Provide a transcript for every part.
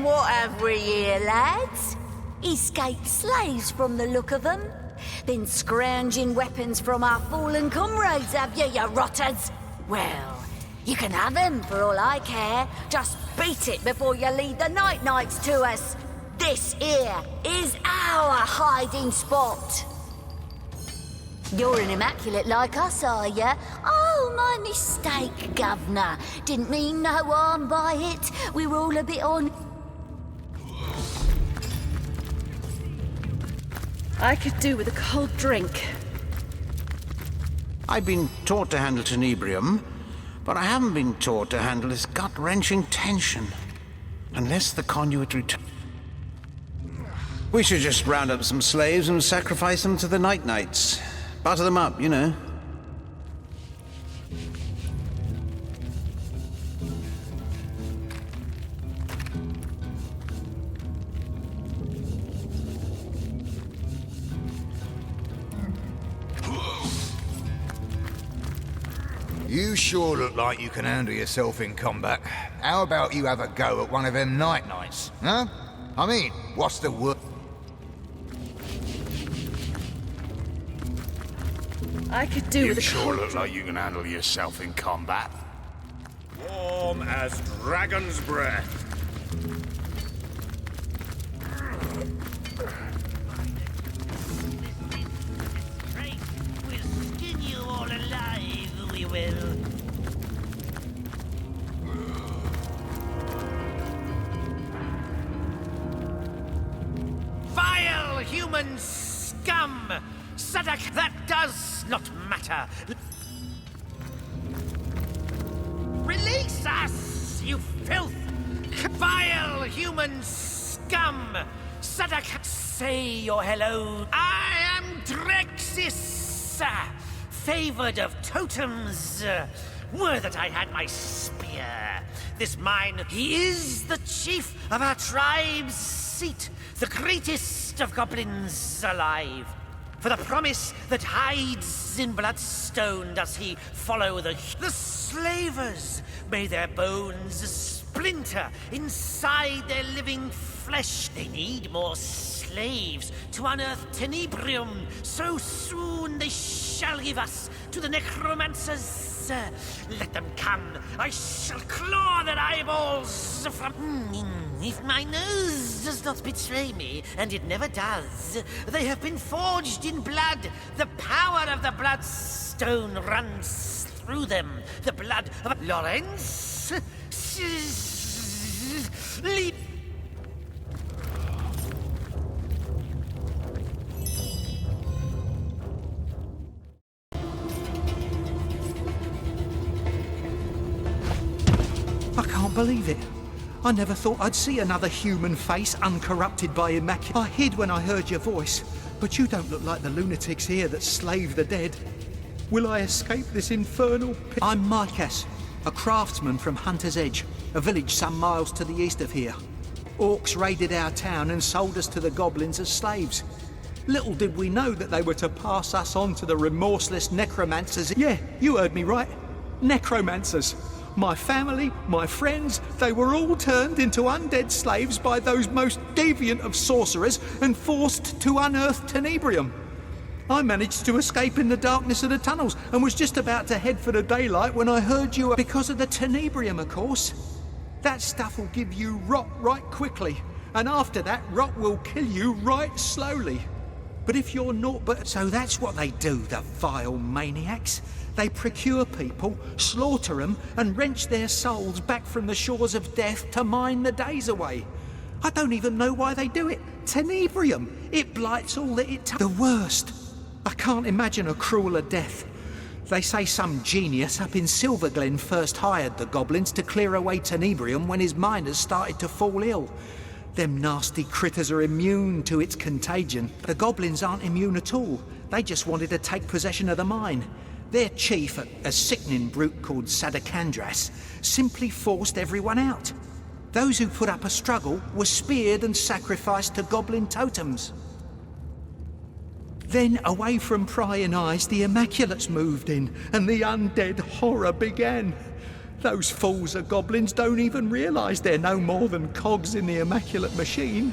what have we here, lads? Escaped slaves from the look of them. Been scrounging weapons from our fallen comrades, have you rotters? Well, you can have them for all I care. Just beat it before you lead the night-nights to us. This here is our hiding spot. You're an immaculate like us, are ya? Oh, my mistake, Governor. Didn't mean no harm by it. We were all a bit on... I could do with a cold drink. I've been taught to handle tenebrium, but I haven't been taught to handle this gut-wrenching tension. Unless the conduit returns. We should just round up some slaves and sacrifice them to the night-nights. Butter them up, you know. You sure look like you can handle yourself in combat. How about you have a go at one of them night-nights, huh? I mean, what's the word? I could do with a You sure cold look like you can handle yourself in combat. Warm as dragon's breath. We'll skin you all alive, we will. Vile human scum! Sadak, that does not matter. Release us, you filth! Vile human scum! Sadak, say your hello. I am Drexis, favored of totems. Were that I had my spear. This mine, he is the chief of our tribe's seat, the greatest of goblins alive. For the promise that hides in bloodstone does he follow the slavers. May their bones splinter inside their living flesh. They need more slaves to unearth tenebrium. So soon they shall give us to the necromancers. Let them come. I shall claw their eyeballs from... If my nose does not betray me, and it never does, they have been forged in blood. The power of the bloodstone runs through them. The blood of Lawrence... I can't believe it. I never thought I'd see another human face uncorrupted by immaculate. I hid when I heard your voice, but you don't look like the lunatics here that slave the dead. Will I escape this infernal pit? I'm Micas, a craftsman from Hunter's Edge, a village some miles to the east of here. Orcs raided our town and sold us to the goblins as slaves. Little did we know that they were to pass us on to the remorseless necromancers. Yeah, you heard me right. Necromancers. My family, my friends, they were all turned into undead slaves by those most deviant of sorcerers and forced to unearth tenebrium. I managed to escape in the darkness of the tunnels and was just about to head for the daylight when I heard you... Because of the tenebrium, of course. That stuff will give you rot right quickly, and after that, rot will kill you right slowly. But if you're not... So that's what they do, the vile maniacs. They procure people, slaughter them, and wrench their souls back from the shores of death to mine the days away. I don't even know why they do it. Tenebrium, it blights all that it touches. The worst. I can't imagine a crueler death. They say some genius up in Silverglen first hired the goblins to clear away tenebrium when his miners started to fall ill. Them nasty critters are immune to its contagion. The goblins aren't immune at all. They just wanted to take possession of the mine. Their chief, a sickening brute called Sadakandras, simply forced everyone out. Those who put up a struggle were speared and sacrificed to goblin totems. Then, away from prying eyes, the Immaculates moved in, and the undead horror began. Those fools of goblins don't even realise they're no more than cogs in the immaculate machine.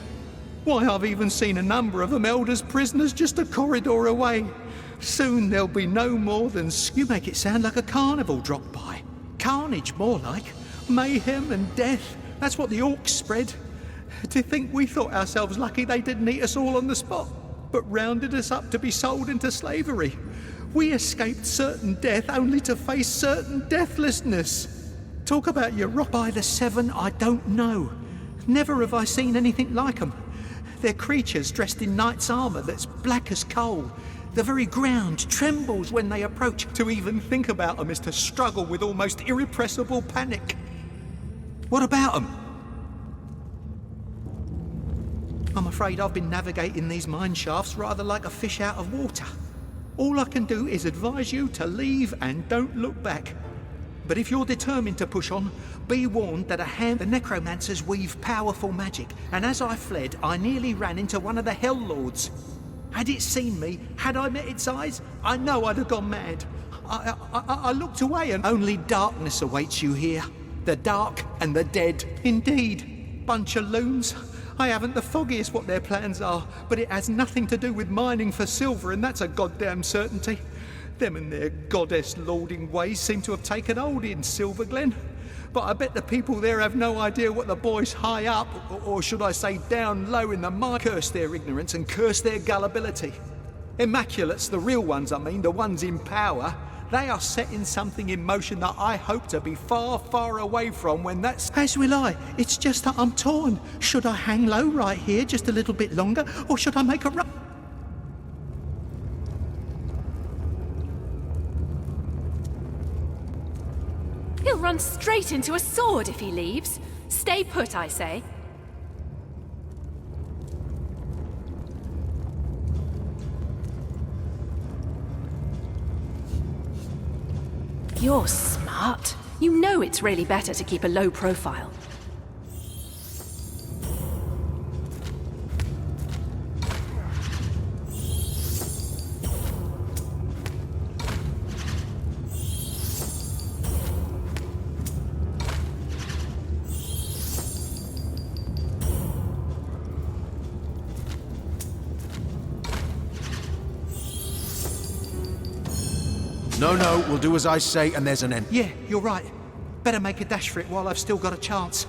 Why, I've even seen a number of them held as prisoners just a corridor away. Soon there'll be no more than... You make it sound like a carnival dropped by. Carnage, more like. Mayhem and death. That's what the orcs spread. To think we thought ourselves lucky they didn't eat us all on the spot, but rounded us up to be sold into slavery. We escaped certain death only to face certain deathlessness. Talk about your rock. By the seven, I don't know. Never have I seen anything like them. They're creatures dressed in knight's armour that's black as coal. The very ground trembles when they approach. To even think about them is to struggle with almost irrepressible panic. What about them? I'm afraid I've been navigating these mine shafts rather like a fish out of water. All I can do is advise you to leave and don't look back. But if you're determined to push on, be warned that the necromancers weave powerful magic, and as I fled, I nearly ran into one of the Hell Lords. Had it seen me, had I met its eyes, I know I'd have gone mad. I looked away and only darkness awaits you here. The dark and the dead. Indeed. Bunch of loons. I haven't the foggiest what their plans are, but it has nothing to do with mining for silver, and that's a goddamn certainty. Them and their goddess-lording ways seem to have taken hold in Silverglen. But I bet the people there have no idea what the boys high up, or should I say down low in the mine, curse their ignorance and curse their gullibility. Immaculates, the real ones I mean, the ones in power, they are setting something in motion that I hope to be far, far away from when that's... As will I. It's just that I'm torn. Should I hang low right here just a little bit longer, or should I make a run? He'll run straight into a sword if he leaves. Stay put, I say. You're smart. You know it's really better to keep a low profile. No, we'll do as I say, and there's an end. Yeah, you're right. Better make a dash for it while I've still got a chance.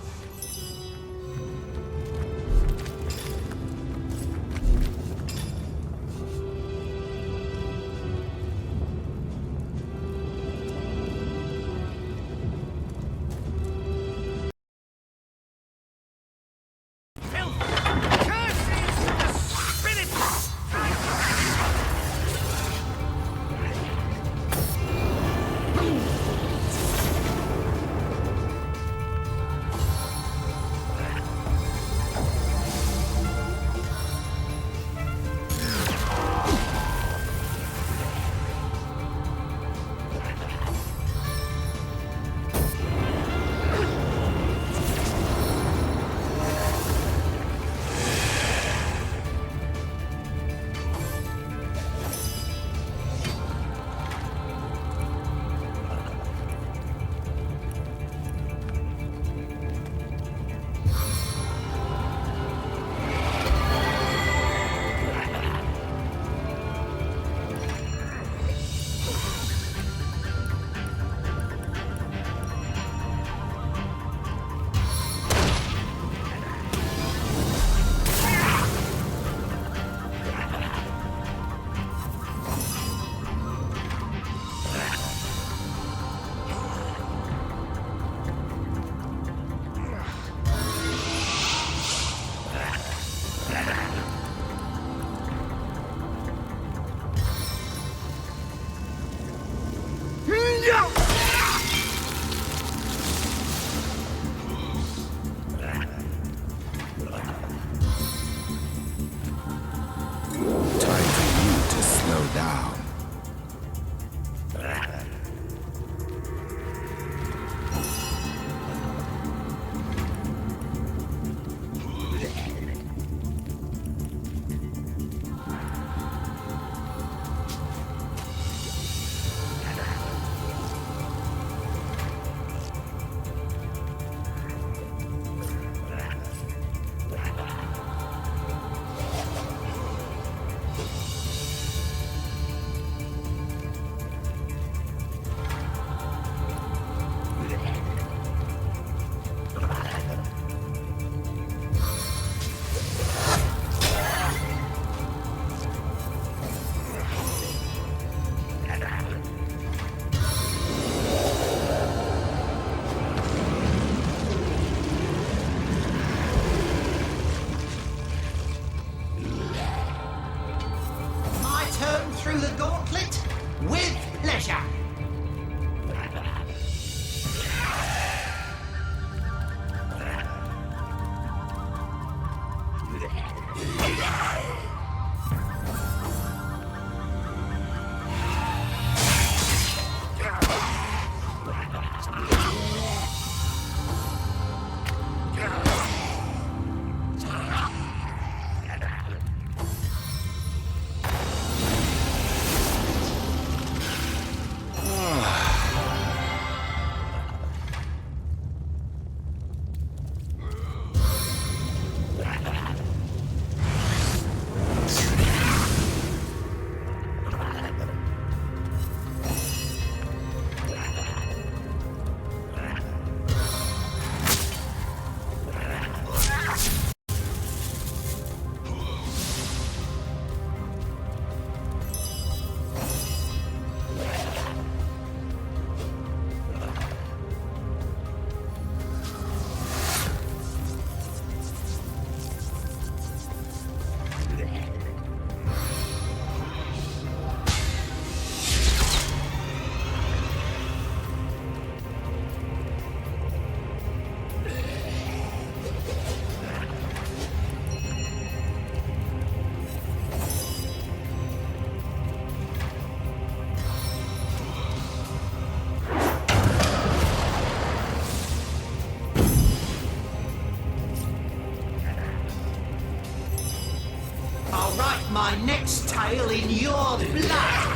my next tale in your blood!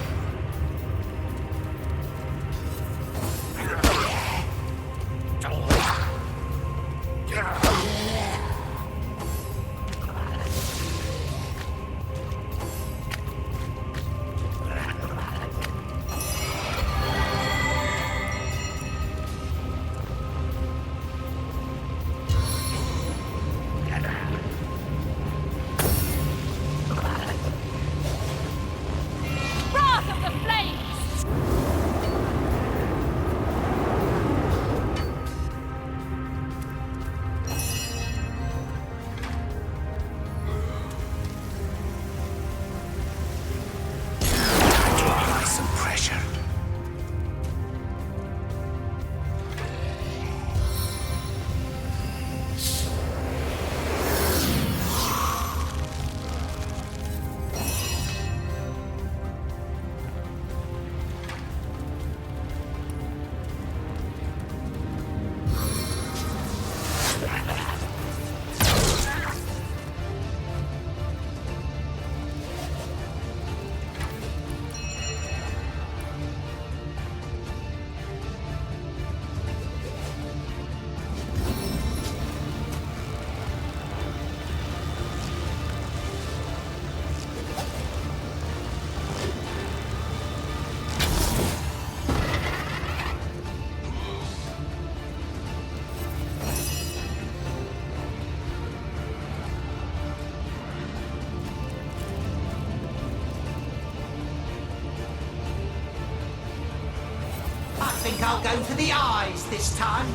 I think I'll go for the eyes this time.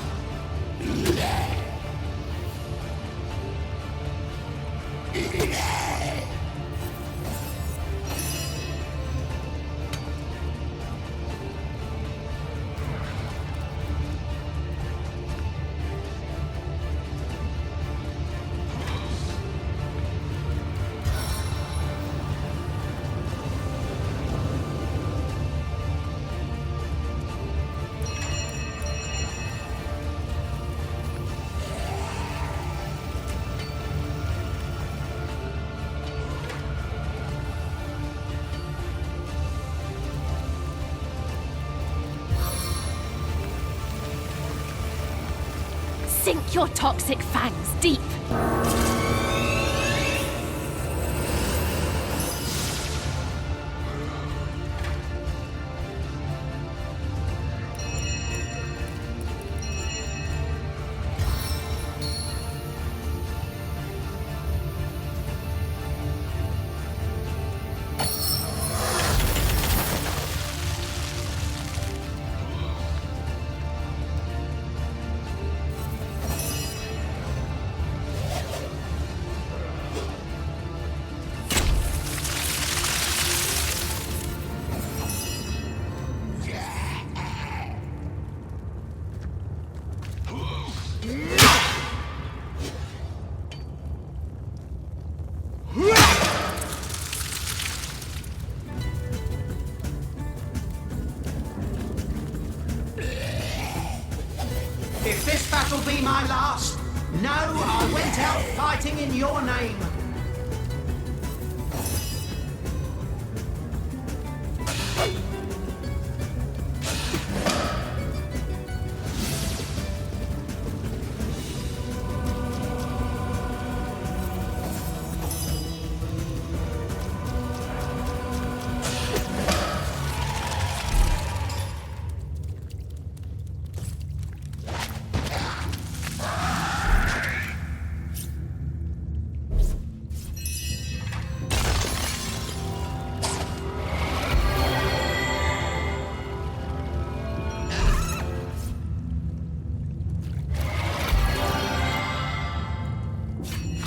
Sink your toxic fangs deep. If this battle be my last, know I went out fighting in your name.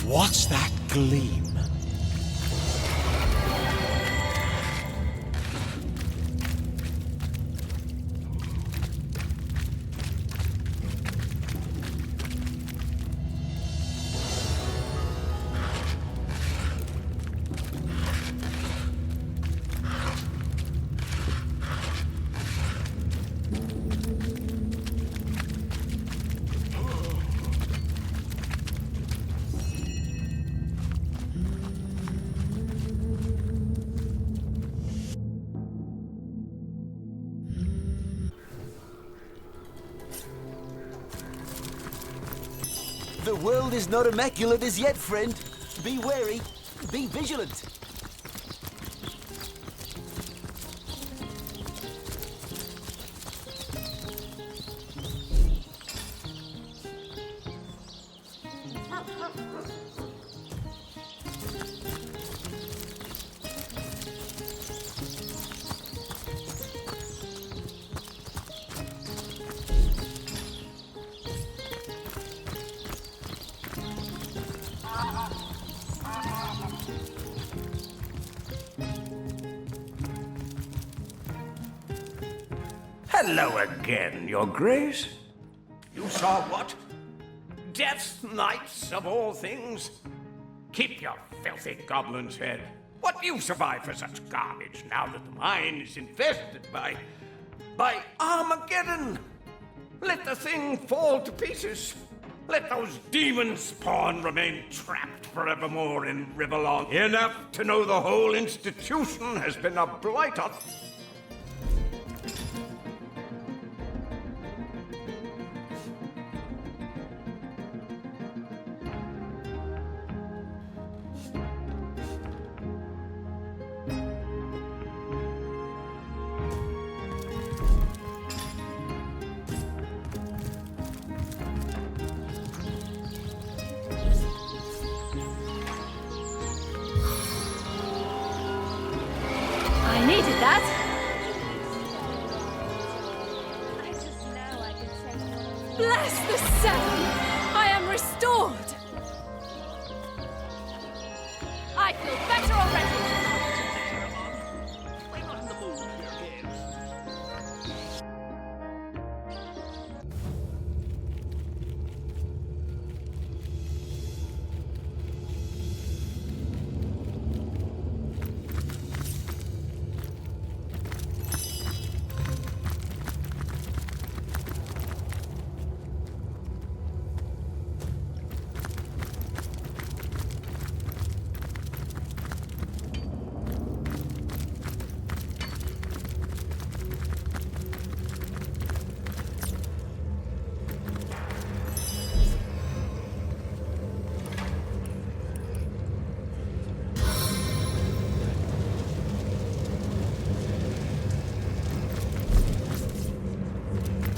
What's that gleam? world is not immaculate as yet, friend. Be wary, be vigilant. Hello again, Your Grace. You saw what? Death's Knights, of all things? Keep your filthy goblin's head. What do you survive for such garbage now that the mine is infested by Armageddon? Let the thing fall to pieces. Let those demon spawn remain trapped forevermore in Rivellon. Enough to know the whole institution has been a blight on... I needed that. Bless the Seven! I am restored! I feel better already!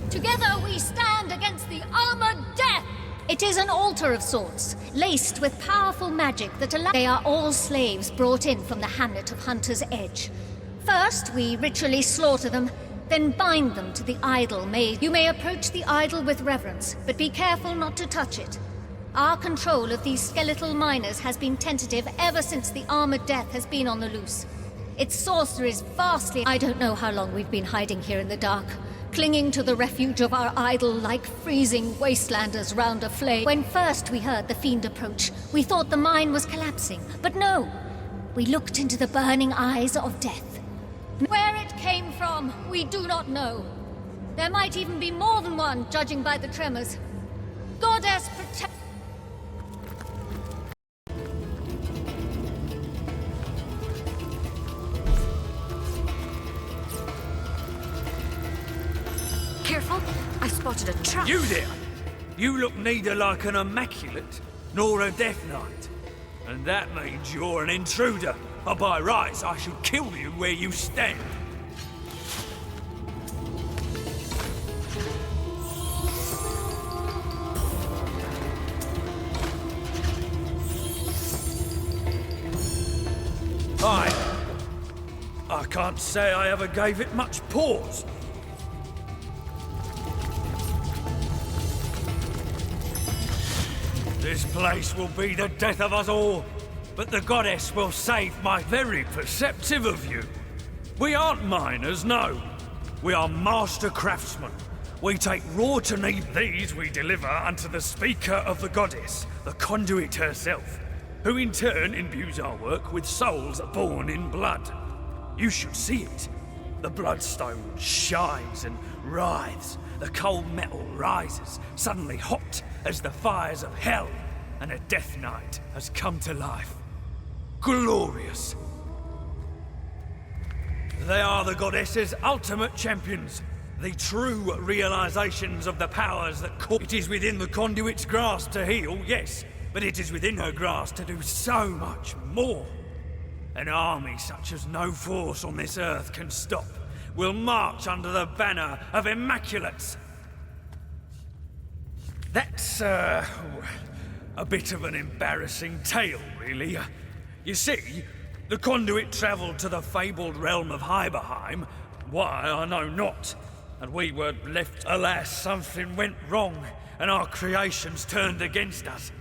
Together we stand against the armored death! It is an altar of sorts, laced with powerful magic that allows... They are all slaves brought in from the hamlet of Hunter's Edge. First, we ritually slaughter them, then bind them to the idol made. You may approach the idol with reverence, but be careful not to touch it. Our control of these skeletal miners has been tentative ever since the armored death has been on the loose. Its sorcery is vastly... I don't know how long we've been hiding here in the dark, clinging to the refuge of our idol like freezing wastelanders round a flame. When first we heard the fiend approach, we thought the mine was collapsing, but no. We looked into the burning eyes of death. Where it came from, we do not know. There might even be more than one, judging by the tremors. Goddess protect... Careful, I spotted a trap. You there! You look neither like an immaculate nor a death knight. And that means you're an intruder. Or by rights, I should kill you where you stand. I can't say I ever gave it much pause. This place will be the death of us all, but the goddess will save my very perceptive of you. We aren't miners, no. We are master craftsmen. We take raw to need. These we deliver unto the speaker of the goddess, the conduit herself, who in turn imbues our work with souls born in blood. You should see it. The bloodstone shines and writhes. The cold metal rises, suddenly hot as the fires of hell, and a death knight has come to life. Glorious. They are the goddess's ultimate champions. The true realizations of the powers that it is within the conduit's grasp to heal, yes, but it is within her grasp to do so much more. An army such as no force on this earth can stop will march under the banner of Immaculates. That's, a bit of an embarrassing tale, really. You see, the conduit travelled to the fabled realm of Hyberheim. Why, I know not. And we were left, alas, something went wrong, and our creations turned against us.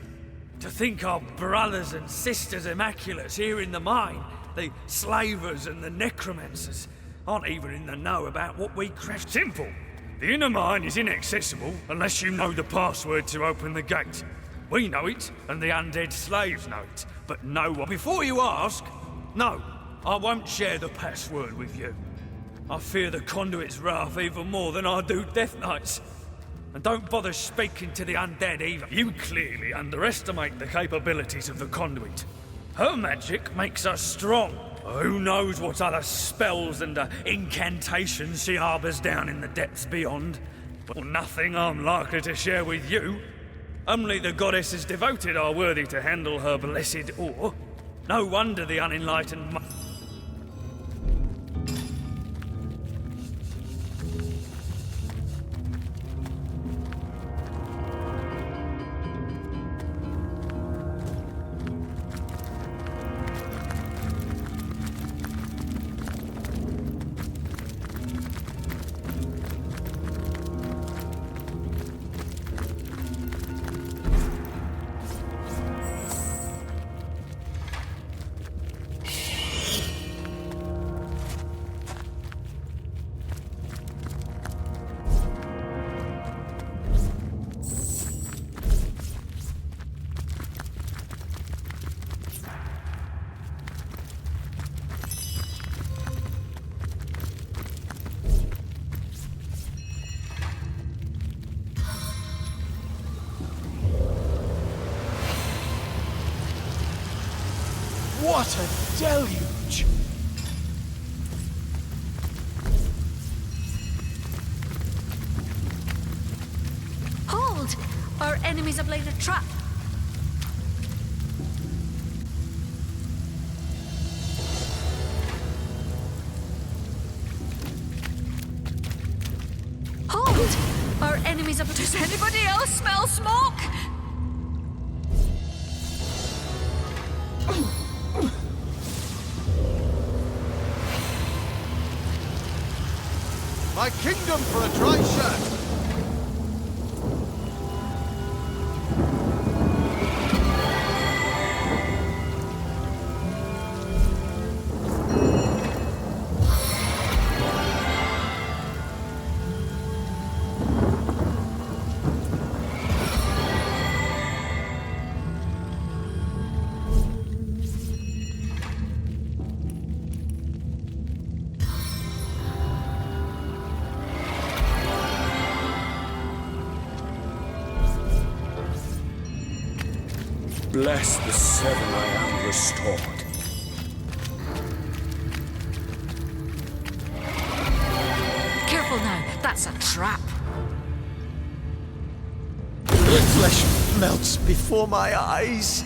To think our brothers and sisters Immaculates here in the mine, the slavers and the necromancers, aren't even in the know about what we craft. Simple. The inner mine is inaccessible unless you know the password to open the gate. We know it, and the undead slaves know it, but no one. Before you ask, no, I won't share the password with you. I fear the conduit's wrath even more than I do Death Knight's. And don't bother speaking to the undead either. You clearly underestimate the capabilities of the conduit. Her magic makes us strong. Who knows what other spells and incantations she harbours down in the depths beyond. But nothing I'm likely to share with you. Only the goddesses devoted are worthy to handle her blessed ore. No wonder the unenlightened... What a deluge! Hold! Our enemies have laid a trap. Hold! Our enemies have... Does anybody else smell smoke? My kingdom for a dry shirt! Bless the seven I am restored. Careful now, that's a trap. The flesh melts before my eyes.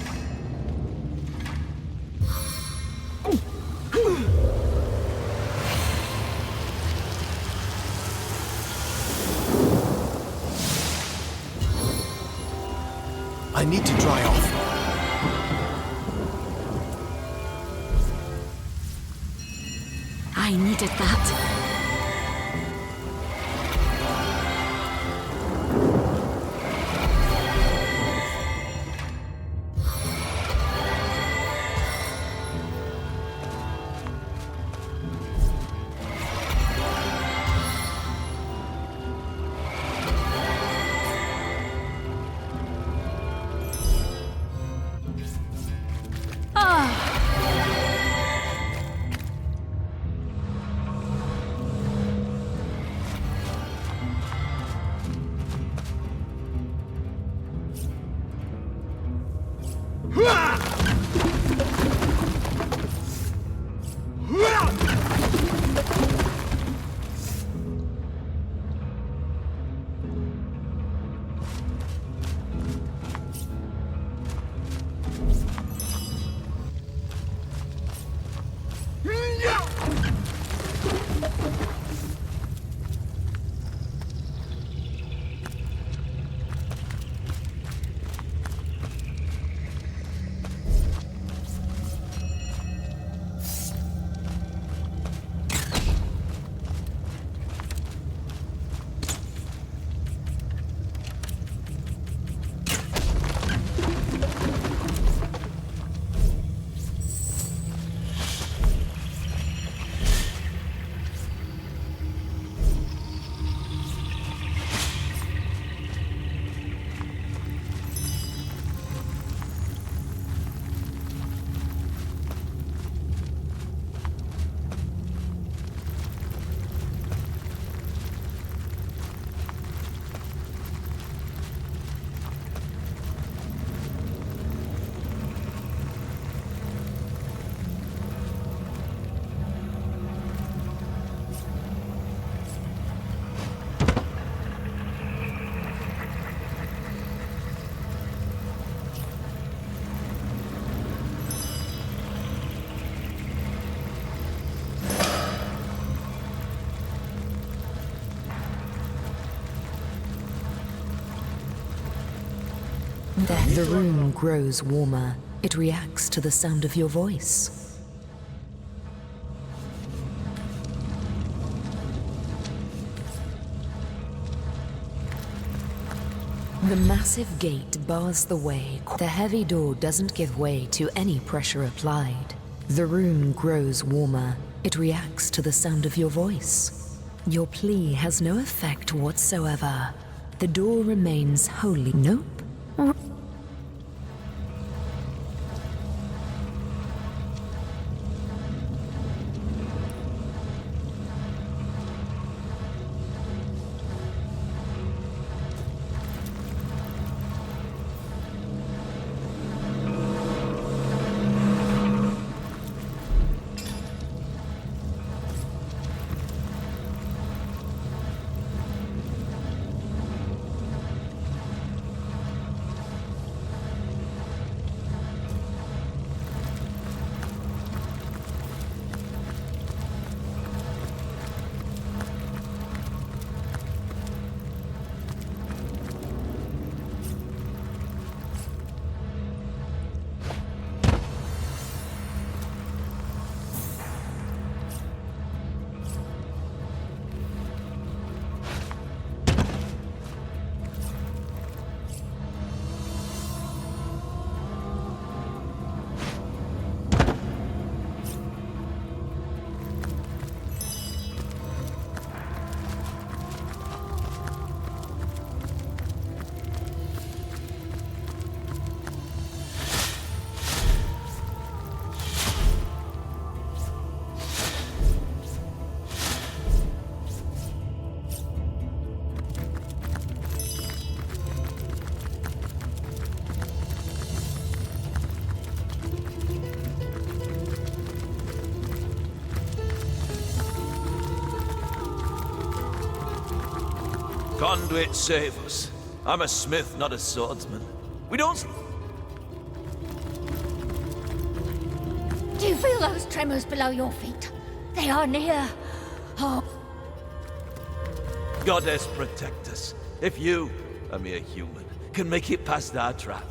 I need to dry off. I needed that. The room grows warmer. It reacts to the sound of your voice. The massive gate bars the way. The heavy door doesn't give way to any pressure applied. The room grows warmer. It reacts to the sound of your voice. Your plea has no effect whatsoever. The door remains wholly... Nope. Conduit, save us. I'm a smith, not a swordsman. We don't... Do you feel those tremors below your feet? They are near. Oh. Goddess protect us. If you, a mere human, can make it past our trap.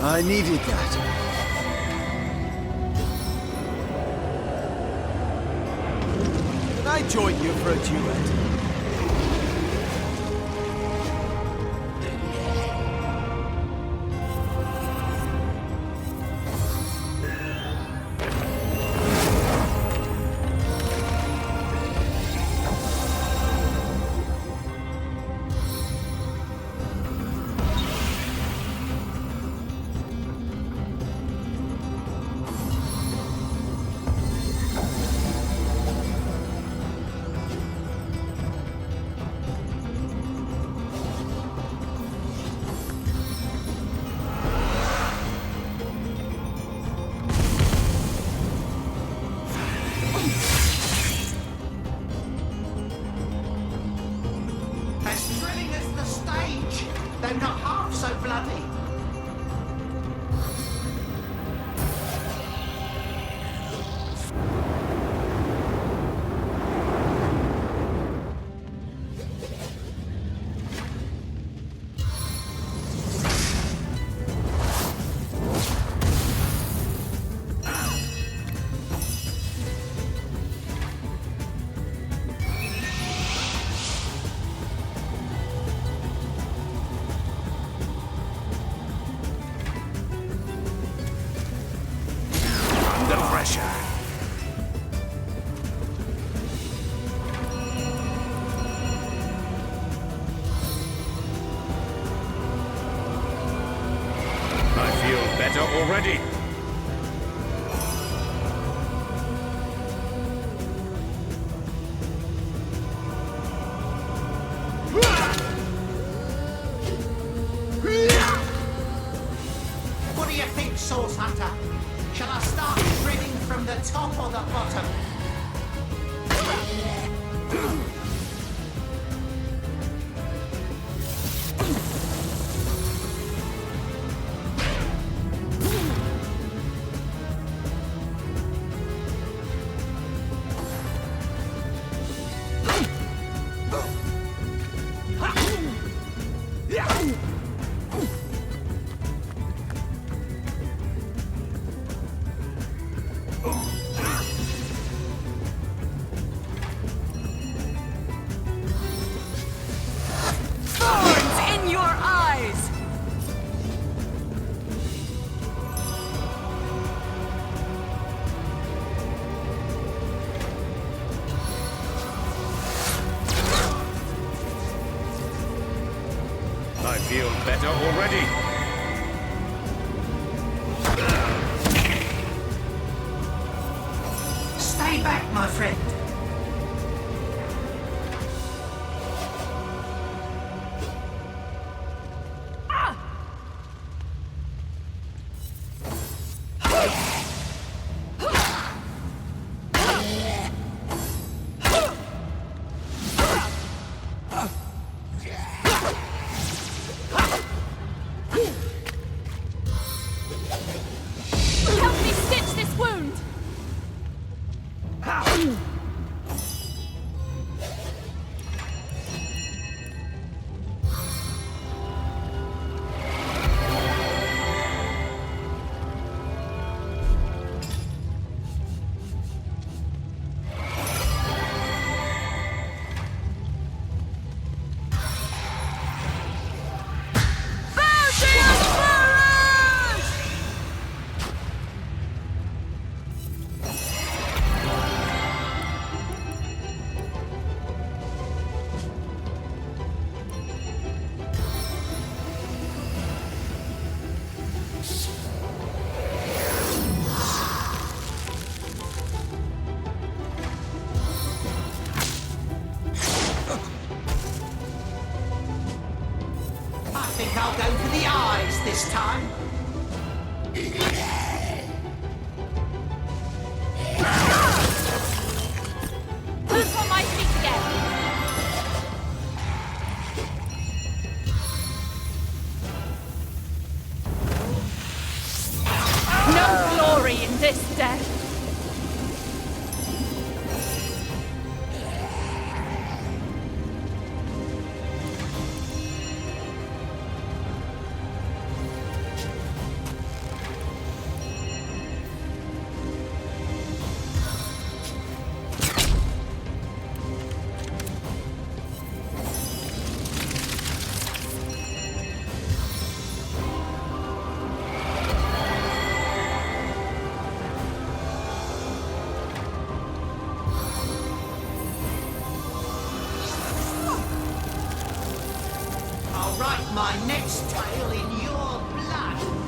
I needed that. Can I join you for a duet? Already. What do you think, Source Hunter? Shall I start shredding from the top or the bottom? I feel better already. Stay back, my friend. I think I'll go for the eyes this time. Who's on my feet again? No glory in this death. my next tale in your blood.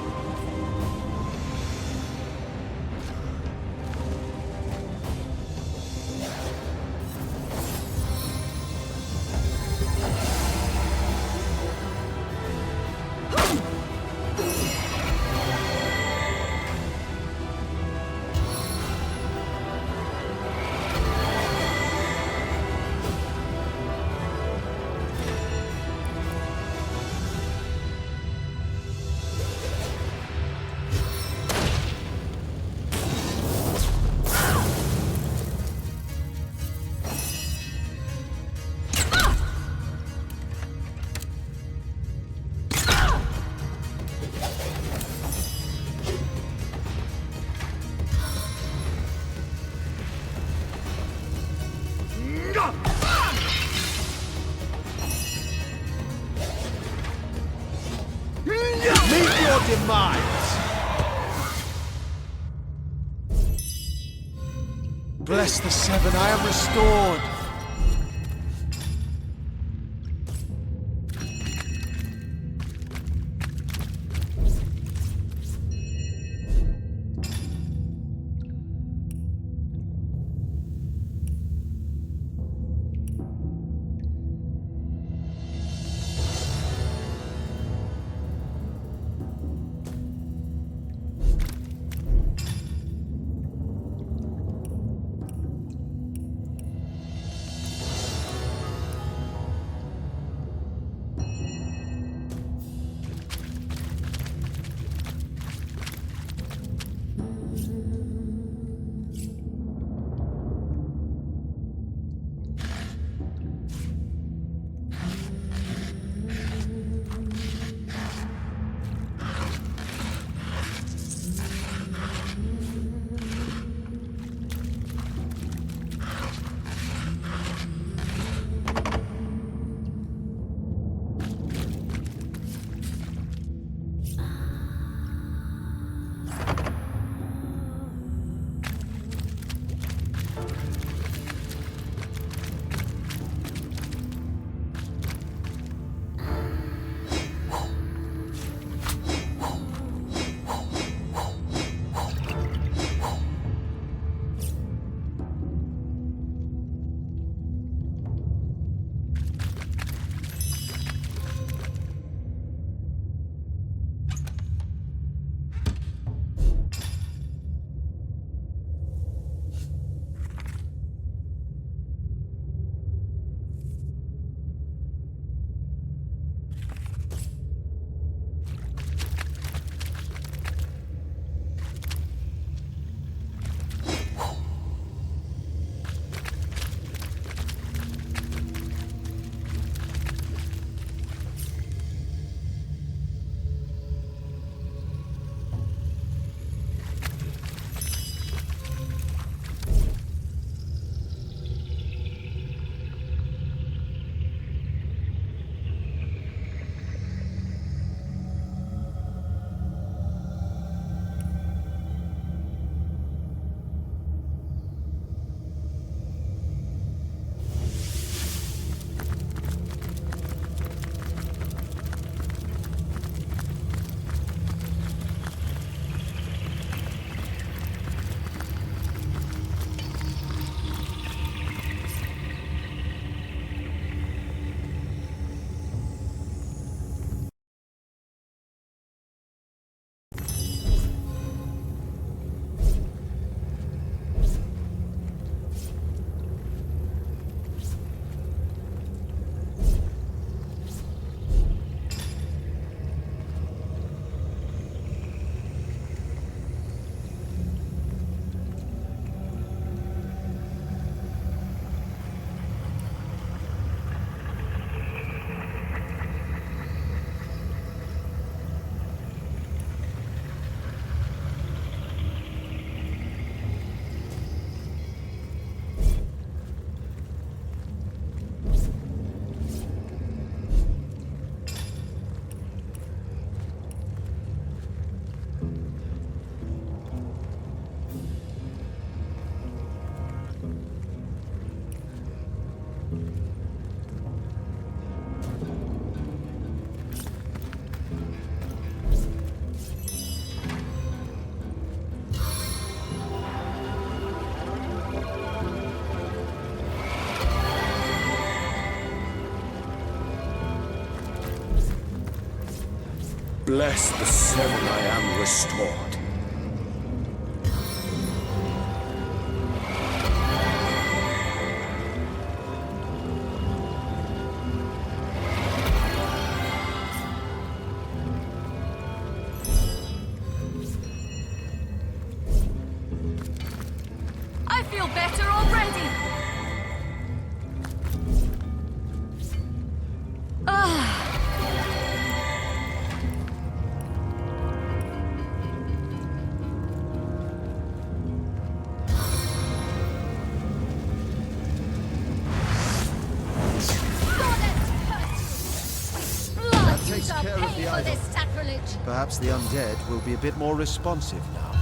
Meet your demise! Bless the seven, I am restored! Bless the seven I am restored. I feel better already. Takes care of the idol. Perhaps the undead will be a bit more responsive now.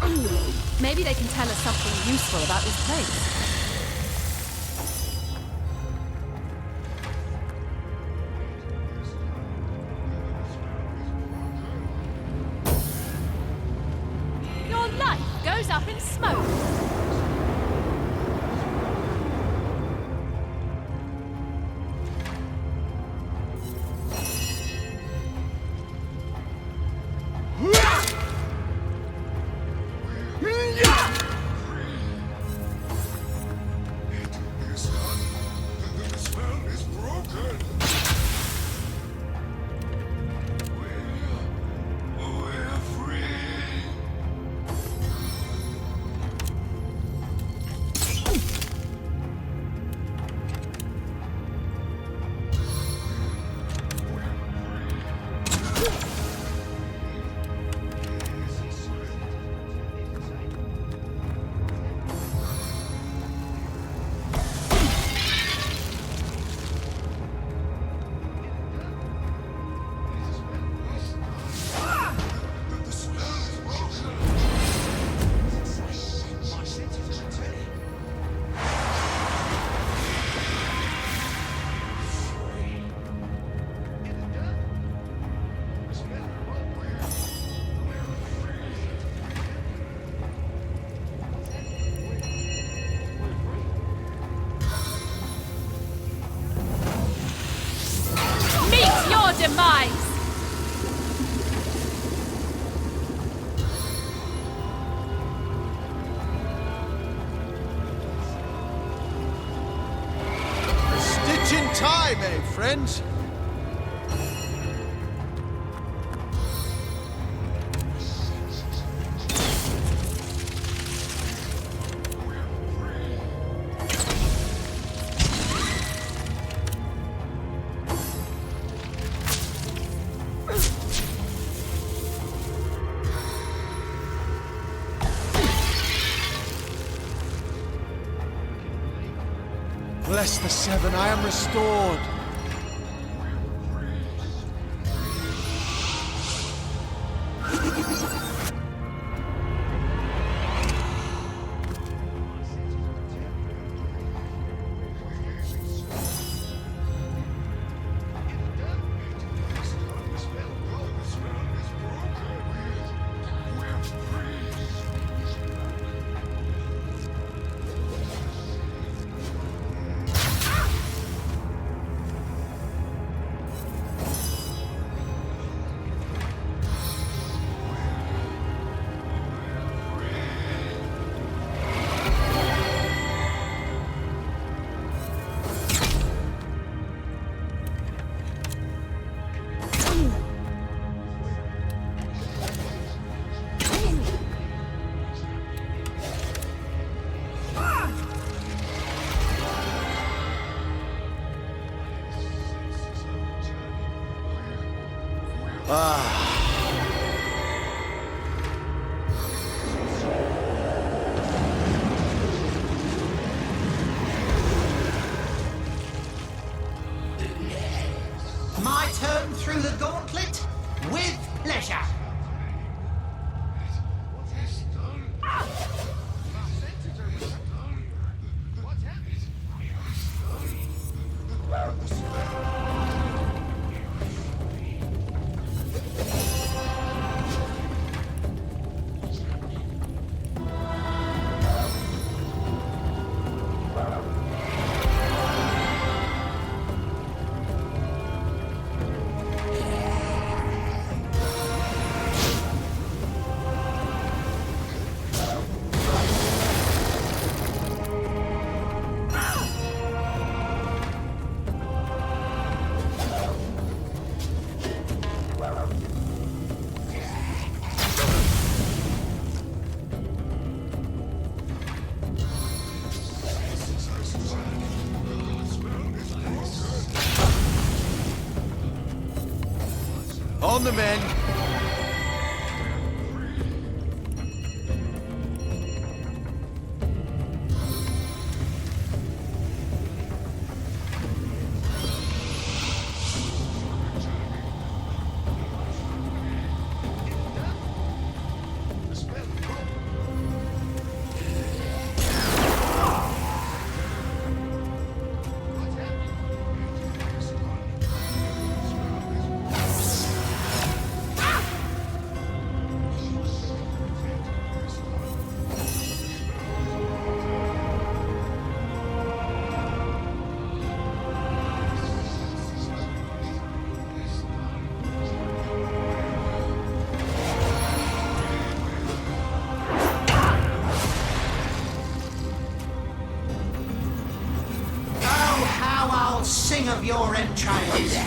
Maybe they can tell us something useful about this place. Your life goes up in smoke. Demise! A stitch in time, eh, friends? Bless the seven, I am restored. On the men. Sing of your entrails.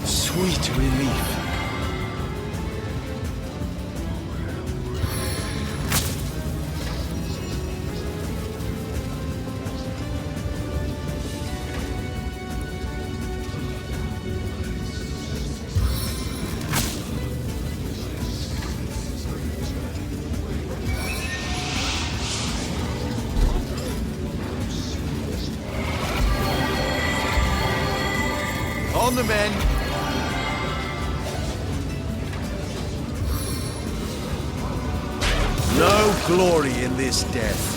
Sweet relief. On the men. No glory in this death.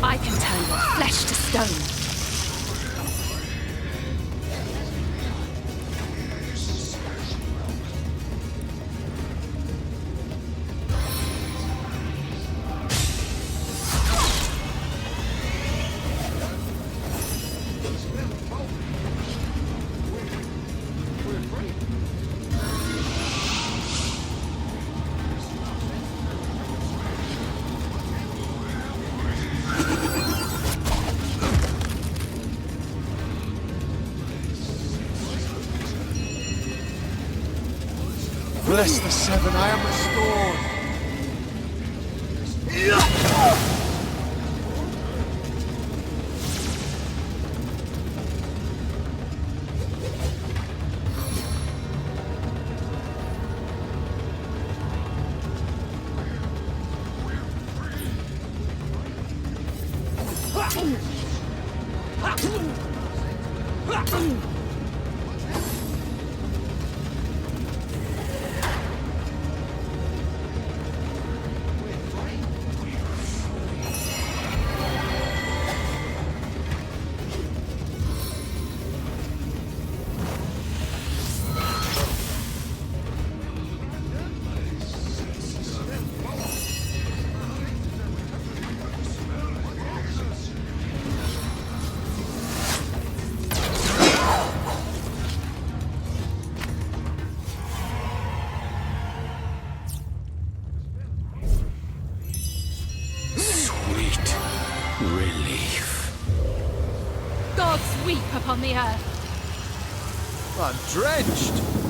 I can turn your flesh to stone. Bless the seven, I am restored. Gods weep upon the earth. I'm drenched.